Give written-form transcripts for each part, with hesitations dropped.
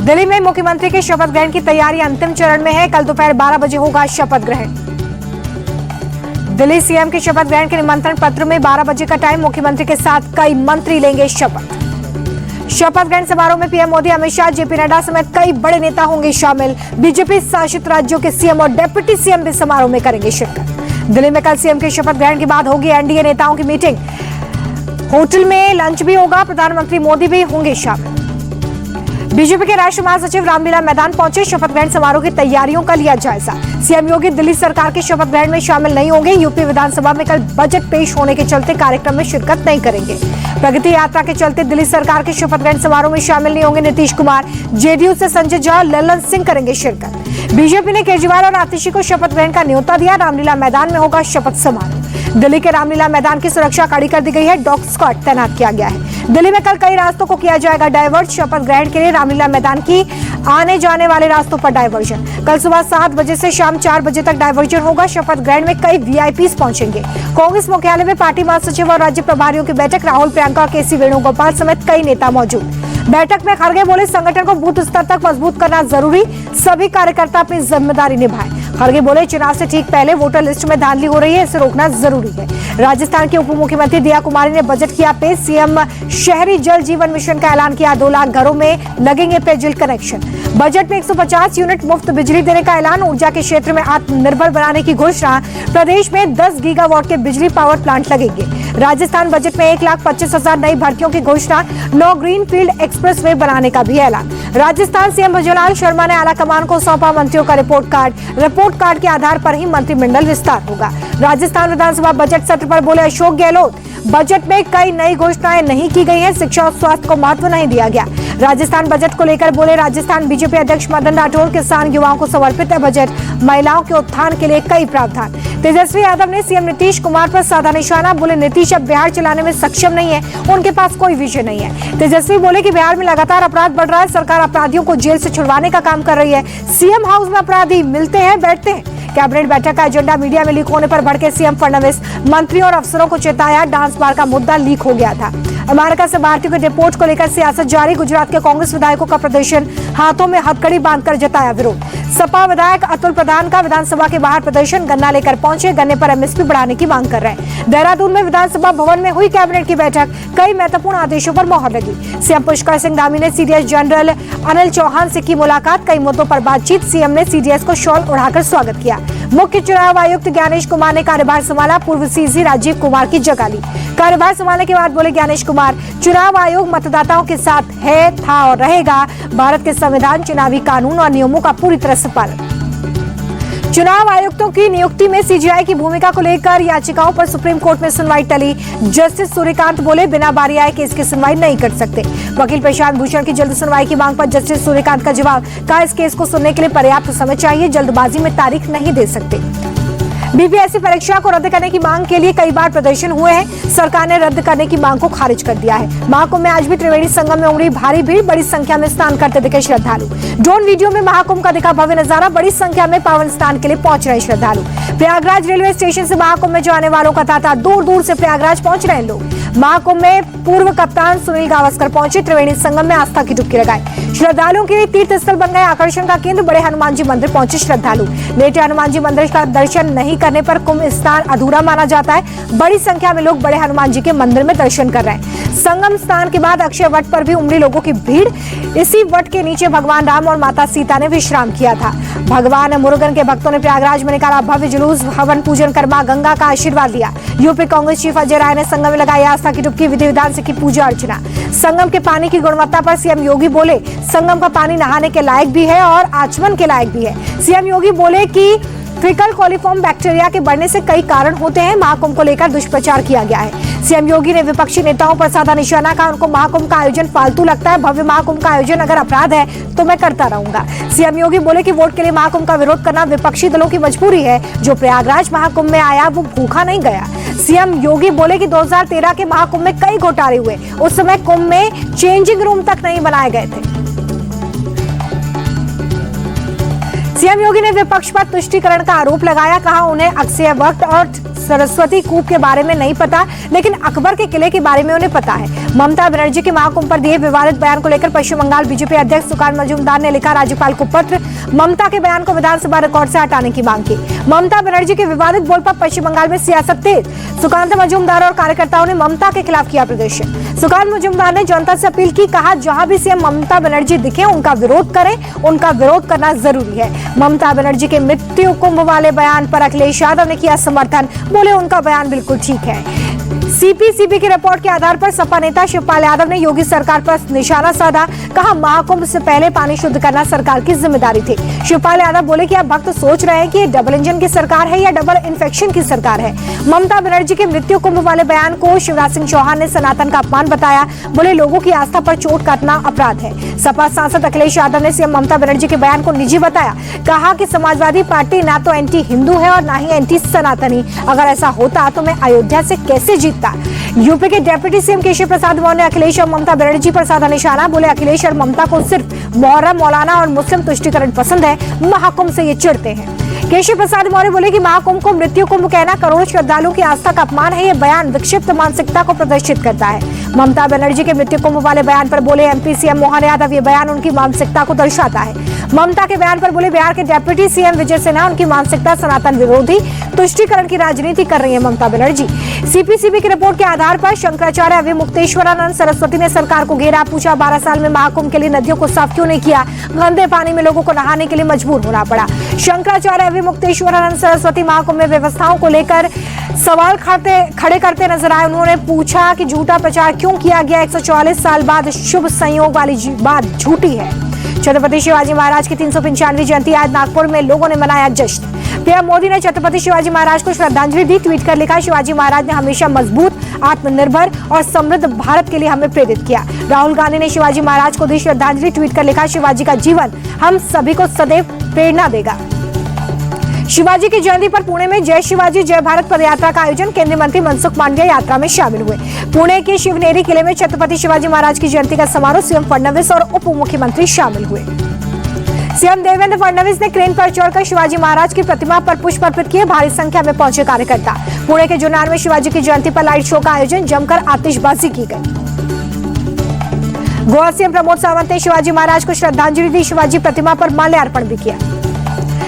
दिल्ली में मुख्यमंत्री के शपथ ग्रहण की तैयारी अंतिम चरण में है। कल दोपहर 12 बजे होगा शपथ ग्रहण। दिल्ली सीएम के शपथ ग्रहण के निमंत्रण पत्र में 12 बजे का टाइम। मुख्यमंत्री के साथ कई मंत्री लेंगे शपथ। शपथ ग्रहण समारोह में पीएम मोदी, अमित शाह, जेपी नड्डा समेत कई बड़े नेता होंगे शामिल। बीजेपी शासित राज्यों के सीएम और डिप्टी सीएम भी समारोह में करेंगे शिरकत। दिल्ली में कल सीएम के शपथ ग्रहण के बाद होगी एनडीए नेताओं की मीटिंग। होटल में लंच भी होगा। प्रधानमंत्री मोदी भी होंगे शामिल। बीजेपी के राष्ट्रीय महासचिव रामलीला मैदान पहुंचे। शपथ ग्रहण समारोह की तैयारियों का लिया जायजा। सीएम योगी दिल्ली सरकार के शपथ ग्रहण में शामिल नहीं होंगे। यूपी विधानसभा में कल बजट पेश होने के चलते कार्यक्रम में शिरकत नहीं करेंगे। प्रगति यात्रा के चलते दिल्ली सरकार के शपथ ग्रहण समारोह में शामिल नहीं होंगे नीतीश कुमार। जेडीयू से संजय झा, ललन सिंह करेंगे शिरकत। बीजेपी ने केजरीवाल और आतिशी को शपथ ग्रहण का न्योता दिया। रामलीला मैदान में होगा शपथ समारोह। दिल्ली के रामलीला मैदान की सुरक्षा कड़ी कर दी गई है। डॉग स्क्वाड तैनात किया गया है। दिल्ली में कल कई रास्तों को किया जाएगा डाइवर्ट। शपथ ग्रहण के लिए रामलीला मैदान की आने जाने वाले रास्तों पर डाइवर्जन। कल सुबह 7 बजे से शाम 4 बजे तक डाइवर्जन होगा। शपथ ग्रहण में कई वीआईपीज पहुंचेंगे। कांग्रेस मुख्यालय में पार्टी महासचिव और राज्य प्रभारियों की बैठक। राहुल, प्रियंका, केसी वेणुगोपाल समेत कई नेता मौजूद। बैठक में खड़गे बोले, संगठन को बूथ स्तर तक मजबूत करना जरूरी, सभी कार्यकर्ता अपनी जिम्मेदारी निभाएं। खड़गे बोले, चुनाव से ठीक पहले वोटर लिस्ट में धांधली हो रही है, इसे रोकना जरूरी है। राजस्थान के उप मुख्यमंत्री दिया कुमारी ने बजट किया पेश। सीएम शहरी जल जीवन मिशन का ऐलान किया। 2 लाख घरों में लगेंगे पेयजल कनेक्शन। बजट में 150 यूनिट मुफ्त बिजली देने का ऐलान। ऊर्जा के क्षेत्र में आत्मनिर्भर बनाने की घोषणा। प्रदेश में 10 गीगावाट के बिजली पावर प्लांट लगेंगे। राजस्थान बजट में 1,25,000 नई भर्तियों की घोषणा। 9 ग्रीनफील्ड एक्सप्रेसवे बनाने का भी ऐलान। राजस्थान सीएम भजनलाल शर्मा ने आला कमान को सौंपा मंत्रियों का रिपोर्ट कार्ड। रिपोर्ट कार्ड के आधार पर ही मंत्रिमंडल विस्तार होगा। राजस्थान विधानसभा बजट सत्र पर बोले अशोक गहलोत, बजट में कई नई घोषणाएं नहीं की गई हैं। शिक्षा और स्वास्थ्य को महत्व नहीं दिया गया। राजस्थान बजट को लेकर बोले राजस्थान बीजेपी अध्यक्ष मदन राठौर, किसान युवाओं को समर्पित है बजट। महिलाओं के उत्थान के लिए कई प्रावधान। तेजस्वी यादव ने सीएम नीतीश कुमार पर साधा निशाना। बोले नीतीश अब बिहार चलाने में सक्षम नहीं है, उनके पास कोई विजन नहीं है। तेजस्वी बोले कि बिहार में लगातार अपराध बढ़ रहा है, सरकार अपराधियों को जेल से छुड़वाने का काम कर रही है। सीएम हाउस में अपराधी मिलते हैं, बैठते हैं। कैबिनेट बैठक का एजेंडा मीडिया में लीक होने पर भड़के सीएम फडणवीस। मंत्रियों और अफसरों को चेताया, डांस बार का मुद्दा लीक हो गया था। अमेरिका से भारतीयों के डिपोर्ट को लेकर सियासत जारी। गुजरात के कांग्रेस विधायकों का प्रदर्शन, हाथों में हथकड़ी बांधकर जताया विरोध। सपा विधायक अतुल प्रधान का विधानसभा के बाहर प्रदर्शन। गन्ना लेकर पहुंचे, गन्ने पर एमएसपी बढ़ाने की मांग कर रहे हैं। देहरादून में विधानसभा भवन में हुई कैबिनेट की बैठक। कई महत्वपूर्ण आदेशों पर मोहर लगी। सीएम पुष्कर सिंह धामी ने सीडीएस जनरल अनिल चौहान से की मुलाकात। कई मुद्दों पर बातचीत। सीएम ने सीडीएस को शॉल उड़ाकर स्वागत किया। मुख्य चुनाव आयुक्त ज्ञानेश कुमार ने कार्यभार संभाला। पूर्व सीजी राजीव कुमार की जगह ली। कार्यभार संभालने के बाद बोले ज्ञानेश कुमार, चुनाव आयोग मतदाताओं के साथ है, था और रहेगा। भारत के संविधान, चुनावी कानून और नियमों का पूरी तरह से पालन। चुनाव आयुक्तों की नियुक्ति में सीजीआई की भूमिका को लेकर याचिकाओं पर सुप्रीम कोर्ट में सुनवाई टली। जस्टिस सूर्यकांत बोले बिना बारी आए केस की सुनवाई नहीं कर सकते। वकील प्रशांत भूषण की जल्द सुनवाई की मांग पर जस्टिस सूर्यकांत का जवाब, कहा इस केस को सुनने के लिए पर्याप्त समय चाहिए, जल्दबाजी में तारीख नहीं दे सकते। बीपीएससी परीक्षा को रद्द करने की मांग के लिए कई बार प्रदर्शन हुए हैं। सरकार ने रद्द करने की मांग को खारिज कर दिया है। महाकुंभ में आज भी त्रिवेणी संगम में उमड़ी भारी भीड़। बड़ी संख्या में स्नान करते दिखे श्रद्धालु। ड्रोन वीडियो में महाकुंभ का दिखा भव्य नजारा। बड़ी संख्या में पावन स्नान के लिए पहुंच रहे श्रद्धालु। प्रयागराज रेलवे स्टेशन से महाकुंभ में जाने वालों का तांता, दूर दूर से प्रयागराज पहुंच रहे हैं लोग। महाकुंभ में पूर्व कप्तान सुनील गावस्कर पहुंचे। त्रिवेणी संगम में आस्था की डुबकी लगाई। श्रद्धालुओं के लिए तीर्थ स्थल बन गए आकर्षण का केंद्र। बड़े हनुमान जी मंदिर पहुंचे श्रद्धालु। लेटे हनुमान जी मंदिर का दर्शन नहीं करने पर कुंभ स्नान अधूरा माना जाता है। बड़ी संख्या में लोग बड़े हनुमान जी के मंदिर में दर्शन कर रहे हैं। संगम स्नान के बाद अक्षय वट पर भी उमड़ी लोगों की भीड़। इसी वट के नीचे भगवान राम और माता सीता ने विश्राम किया था। भगवान मुरुगन के भक्तों ने प्रयागराज में निकाला भव्य जुलूस। हवन पूजन कर मां गंगा का आशीर्वाद लिया। यूपी कांग्रेस चीफ अजय राय ने संगम में लगाई आस्था की डुबकी। विधि विधान से की पूजा अर्चना। संगम के पानी की गुणवत्ता पर सीएम योगी बोले संगम का पानी नहाने के लायक भी है और आचमन के लायक भी है। सीएम योगी बोले कि फीकल कोलिफॉर्म बैक्टीरिया के बढ़ने से कई कारण होते हैं। महाकुंभ को लेकर दुष्प्रचार किया गया है। सीएम योगी ने विपक्षी नेताओं पर साधा निशाना। कहा उनको महाकुंभ का आयोजन फालतू लगता है। भव्य महाकुंभ का आयोजन अगर अपराध है तो मैं करता रहूंगा। सीएम योगी बोले कि वोट के लिए महाकुंभ का विरोध करना विपक्षी दलों की मजबूरी है। जो प्रयागराज महाकुंभ में आया वो भूखा नहीं गया। सीएम योगी बोले कि 2013 के महाकुंभ में कई घोटाले हुए। उस समय कुंभ में चेंजिंग रूम तक नहीं बनाए गए थे। सीएम योगी ने विपक्ष पर तुष्टीकरण का आरोप लगाया। कहा उन्हें अक्षय वट और सरस्वती कूप के बारे में नहीं पता, लेकिन अकबर के किले के बारे में उन्हें पता है। ममता बनर्जी के महाकुंभ पर दिए विवादित बयान को लेकर पश्चिम बंगाल बीजेपी अध्यक्ष सुकांत मजूमदार ने लिखा राज्यपाल को पत्र। ममता के बयान को विधानसभा रिकॉर्ड से हटाने की मांग की। ममता बनर्जी के विवादित बोल पर पश्चिम बंगाल में सियासत तेज। सुकांत मजूमदार और कार्यकर्ताओं ने ममता के खिलाफ किया प्रदर्शन। सुकांत मजूमदार ने जनता से अपील की, कहा जहां भी सीएम ममता बनर्जी दिखे उनका विरोध करें, उनका विरोध करना जरूरी है। ममता बनर्जी के मृत्यु कुंभ वाले बयान पर अखिलेश यादव ने किया समर्थन, बोले उनका बयान बिल्कुल ठीक है। सीपीसीबी की रिपोर्ट के आधार पर सपा नेता शिवपाल यादव ने योगी सरकार पर निशाना साधा, कहा महाकुंभ से पहले पानी शुद्ध करना सरकार की जिम्मेदारी थी। शिवपाल यादव बोले कि अब भक्त सोच रहे हैं कि ये डबल इंजन की सरकार है या डबल इन्फेक्शन की सरकार है। ममता बनर्जी के मृत्यु कुंभ वाले बयान को शिवराज सिंह चौहान ने सनातन का अपमान बताया, बोले लोगों की आस्था पर चोट काटना अपराध है। सपा सांसद अखिलेश यादव ने सीएम ममता बनर्जी के बयान को निजी बताया, कहा कि समाजवादी पार्टी ना तो एंटी हिंदू है और ना ही एंटी सनातनी। अगर ऐसा होता तो मैं अयोध्या से कैसे जीतता। यूपी के डिप्टी सीएम केशव प्रसाद मौर्य ने अखिलेश और ममता बनर्जी पर साधा निशाना, बोले अखिलेश और ममता को सिर्फ मुहर्रम, मौलाना और मुस्लिम तुष्टिकरण पसंद है, महाकुंभ से ये चिढ़ते हैं। केशव प्रसाद मौर्य बोले कि महाकुंभ को मृत्यु कुंभ कहना करोड़ों श्रद्धालुओं की आस्था का अपमान है। ये बयान विक्षिप्त मानसिकता को प्रदर्शित करता है। ममता बनर्जी के मृत्यु कुंभ वाले बयान पर बोले एमपी सीएम मोहन यादव, ये बयान उनकी मानसिकता को दर्शाता है। ममता के बयान पर बोले बिहार के डिप्टी सीएम विजय सिन्हा, उनकी मानसिकता सनातन विरोधी तुष्टिकरण की राजनीति कर रही है ममता बनर्जी। सीपीसीबी की रिपोर्ट के आधार पर शंकराचार्य अभिमुक्तेश्वरानंद सरस्वती ने सरकार को घेरा, पूछा 12 साल में महाकुंभ के लिए नदियों को साफ क्यों नहीं किया, गंदे पानी में लोगों को नहाने के लिए मजबूर होना पड़ा। शंकराचार्य अभिमुक्तेश्वरानंद सरस्वती महाकुंभ में व्यवस्थाओं को लेकर सवाल खड़े करते नजर आए। उन्होंने पूछा कि झूठा प्रचार क्यों किया गया, 144 साल बाद शुभ संयोग वाली बात झूठी है। छत्रपति शिवाजी महाराज की 395वीं जयंती आज नागपुर में लोगों ने मनाया जश्न। पीएम मोदी ने छत्रपति शिवाजी महाराज को श्रद्धांजलि दी, ट्वीट कर लिखा शिवाजी महाराज ने हमेशा मजबूत, आत्मनिर्भर और समृद्ध भारत के लिए हमें प्रेरित किया। राहुल गांधी ने शिवाजी महाराज को दी श्रद्धांजलि, ट्वीट कर लिखा शिवाजी का जीवन हम सभी को सदैव प्रेरणा देगा। शिवाजी की जयंती पर पुणे में जय शिवाजी जय भारत पदयात्रा का आयोजन, केंद्रीय मंत्री मनसुख मांडविया यात्रा में शामिल हुए। पुणे के शिवनेरी किले में छत्रपति शिवाजी महाराज की जयंती का समारोह, सीएम फडणवीस और उप मुख्यमंत्री शामिल हुए। सीएम देवेंद्र फडणवीस ने क्रेन पर चढ़कर शिवाजी महाराज की प्रतिमा पर पुष्प अर्पित किए, भारी संख्या में पहुंचे कार्यकर्ता। पुणे के जुन्नर में शिवाजी की जयंती पर लाइट शो का आयोजन, जमकर आतिशबाजी की गई। गोवा सीएम प्रमोद सावंत ने शिवाजी महाराज को श्रद्धांजलि दी, शिवाजी प्रतिमा पर माल्यार्पण भी किया।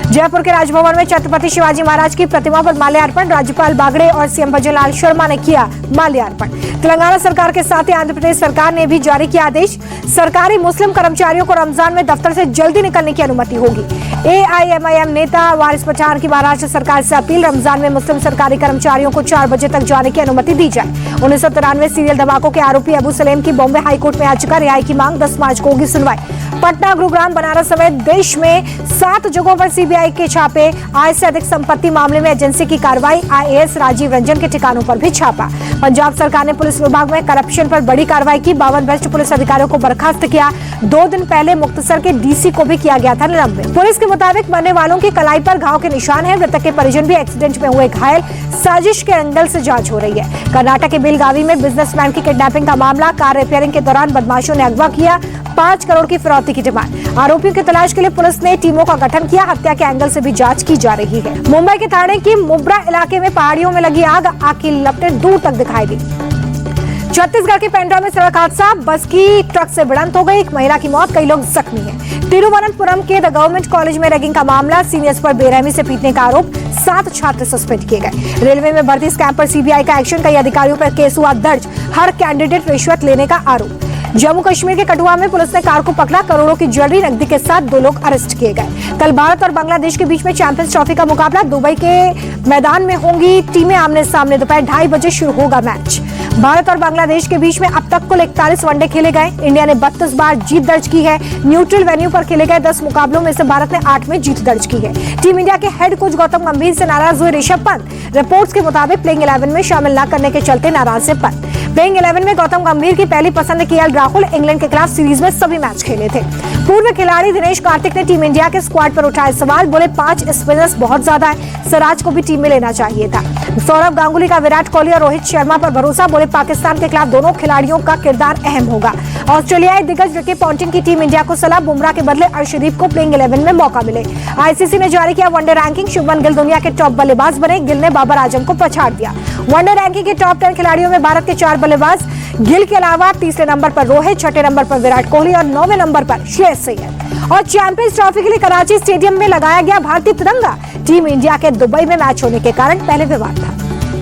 जयपुर के राजभवन में छत्रपति शिवाजी महाराज की प्रतिमा पर माल्यार्पण, राज्यपाल बागड़े और सीएम भजनलाल शर्मा ने किया माल्यार्पण। तेलंगाना सरकार के साथ ही आंध्र प्रदेश सरकार ने भी जारी किया आदेश, सरकारी मुस्लिम कर्मचारियों को रमजान में दफ्तर से जल्दी निकलने की अनुमति होगी। एआईएमआईएम नेता वारिस पठान की महाराष्ट्र सरकार से अपील, रमजान में मुस्लिम सरकारी कर्मचारियों को 4 बजे तक जाने की अनुमति दी जाए। 1993 सीरियल धमाकों के आरोपी अबू सलेम की बॉम्बे हाईकोर्ट में याचिका, रिहाई की मांग, 10 मार्च को होगी सुनवाई। पटना, गुरुग्राम, बनारस समेत देश में 7 जगहों पर सीबीआई के छापे, आय से अधिक संपत्ति मामले में एजेंसी की कार्रवाई, आईएएस राजीव रंजन के ठिकानों पर भी छापा। पंजाब सरकार ने पुलिस विभाग में करप्शन पर बड़ी कार्रवाई की, 52 भ्रष्ट पुलिस अधिकारियों को बर्खास्त किया। 2 दिन पहले मुक्तसर के डीसी को भी किया गया था निलंबित। पुलिस के मुताबिक मरने वालों की कलाई पर घाव के निशान है, मृतक के परिजन भी एक्सीडेंट में हुए घायल। साजिश के एंगल से जांच हो रही है। कर्नाटक के बेलगावी में बिजनेसमैन की किडनैपिंग का मामला, कार रिपेयरिंग के दौरान बदमाशों ने अगवा किया, 5 करोड़ की फिरौती की डिमांड। आरोपियों की तलाश के लिए पुलिस ने टीमों का गठन किया, हत्या के एंगल से भी जांच की जा रही है। मुंबई के ठाणे की मुब्रा इलाके में पहाड़ियों में लगी आग की लपटें दूर तक दिखाई दी। छत्तीसगढ़ के पेंड्रा में सड़क हादसा, बस की ट्रक से भिड़ंत हो गई, एक महिला की मौत, कई लोग जख्मी हैं। तिरुवनंतपुरम के द गवर्नमेंट कॉलेज में रैगिंग का मामला, सीनियर्स पर बेरहमी से पीटने का आरोप, 7 छात्र सस्पेंड किए गए। रेलवे में भर्ती स्कैम पर सीबीआई का एक्शन, कई अधिकारियों पर केस हुआ दर्ज, हर कैंडिडेट रिश्वत लेने का आरोप। जम्मू कश्मीर के कठुआ में पुलिस ने कार को पकड़ा, करोड़ों की ज्वेलरी नकदी के साथ 2 लोग अरेस्ट किए गए। कल भारत और बांग्लादेश के बीच में चैंपियंस ट्रॉफी का मुकाबला, दुबई के मैदान में होंगी टीमें आमने सामने, दोपहर 2:30 बजे शुरू होगा मैच। भारत और बांग्लादेश के बीच में अब तक कुल 41 वनडे खेले गए, इंडिया ने 32 बार जीत दर्ज की है। न्यूट्रल वेन्यू पर खेले गए 10 मुकाबलों में से भारत ने 8 में जीत दर्ज की है। टीम इंडिया के हेड कोच गौतम गंभीर से नाराज हुए ऋषभ पंत, रिपोर्ट्स के मुताबिक प्लेइंग 11 में शामिल न करने के चलते नाराज है पंत। प्लेइंग 11 में गौतम गंभीर की पहली पसंद केएल राहुल इंग्लैंड के खिलाफ सीरीज में सभी मैच खेले थे। पूर्व खिलाड़ी दिनेश कार्तिक ने टीम इंडिया के स्क्वाड पर उठाए सवाल, बोले 5 स्पिनर्स बहुत ज्यादा है, सिराज को भी टीम में लेना चाहिए था। सौरव गांगुली का विराट कोहली और रोहित शर्मा पर भरोसा, बोले पाकिस्तान के खिलाफ दोनों खिलाड़ियों का किरदार अहम होगा। ऑस्ट्रेलियाई दिग्गज रिकी पॉन्टिंग की टीम इंडिया को सलाह, बुमराह के बदले अर्शदीप को प्लेइंग 11 में मौका मिले। आईसीसी ने जारी किया वनडे रैंकिंग, शुभमन गिल दुनिया के टॉप बल्लेबाज बने, गिल ने बाबर आजम को पछाड़ दिया। वनडे रैंकिंग के टॉप 10 खिलाड़ियों में भारत के 4 बल्लेबाज, गिल के अलावा तीसरे नंबर पर रोहित, छठे नंबर पर विराट कोहली और 9वें नंबर पर श्रेयस अय्यर। और चैंपियंस ट्रॉफी के लिए कराची स्टेडियम में लगाया गया भारतीय तिरंगा, टीम इंडिया के दुबई में मैच होने के कारण पहले विवाद था।